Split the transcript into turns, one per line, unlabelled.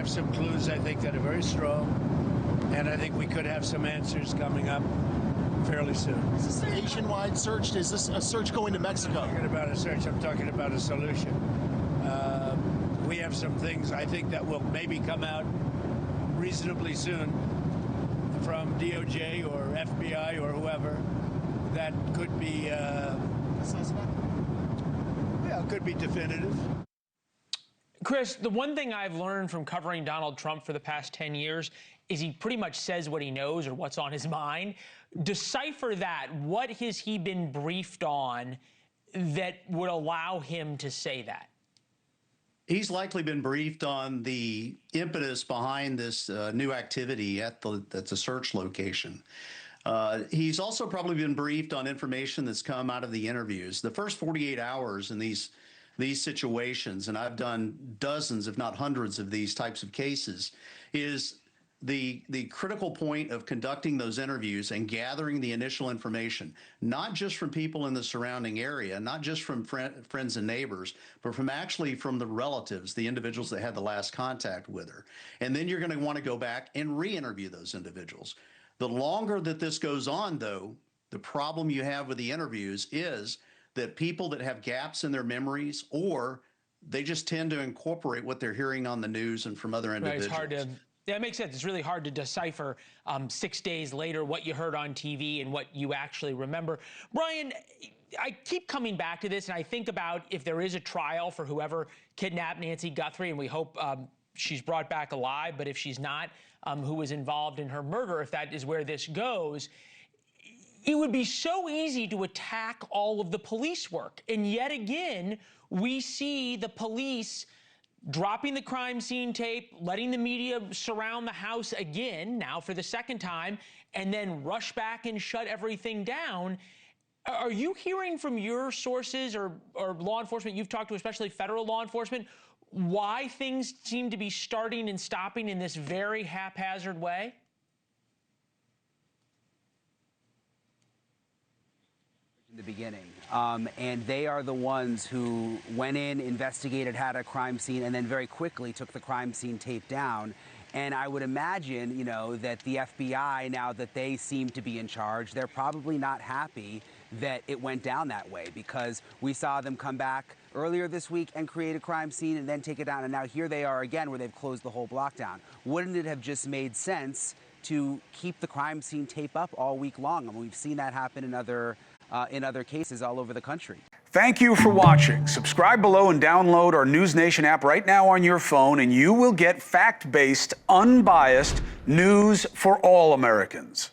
have some clues, I think, that are very strong, and I think we could have some answers coming up fairly soon.
Is this a nationwide search? Is this a search going to Mexico?
I'm not talking about a search. I'm talking about a solution. We have some things I think that will maybe come out reasonably soon from DOJ or FBI or whoever that could be could be definitive.
Chris, the one thing I've learned from covering Donald Trump for the past 10 years is he pretty much says what he knows or what's on his mind. Decipher that. What has he been briefed on that would allow him to say that?
He's likely been briefed on the impetus behind this new activity at the search location. He's also probably been briefed on information that's come out of the interviews. The first 48 hours in these situations, and I've done dozens, if not hundreds of these types of cases, is the critical point of conducting those interviews and gathering the initial information, not just from people in the surrounding area, not just from friends and neighbors, but from the relatives, the individuals that had the last contact with her. And then you're going to want to go back and re-interview those individuals. The longer that this goes on, though, the problem you have with the interviews is that people that have gaps in their memories, or they just tend to incorporate what they're hearing on the news and from other individuals.
Right, it's hard to. Yeah, it makes sense. It's really hard to decipher 6 days later what you heard on TV and what you actually remember. Brian, I keep coming back to this, and I think about if there is a trial for whoever kidnapped Nancy Guthrie, and we hope she's brought back alive, but if she's not, who was involved in her murder, if that is where this goes, it would be so easy to attack all of the police work. And yet again, we see the police dropping the crime scene tape, letting the media surround the house again, now for the second time, and then rush back and shut everything down. Are you hearing from your sources or law enforcement you've talked to, especially federal law enforcement, why things seem to be starting and stopping in this very haphazard way?
In the beginning, and they are the ones who went in, investigated, had a crime scene, and then very quickly took the crime scene tape down. And I would imagine, you know, that the FBI, now that they seem to be in charge, they're probably not happy that it went down that way, because we saw them come back earlier this week and create a crime scene and then take it down. And now here they are again, where they've closed the whole block down. Wouldn't it have just made sense to keep the crime scene tape up all week long? I mean, we've seen that happen in other cases all over the country.
Thank you for watching. Subscribe below and download our NewsNation app right now on your phone, and you will get fact-based, unbiased news for all Americans.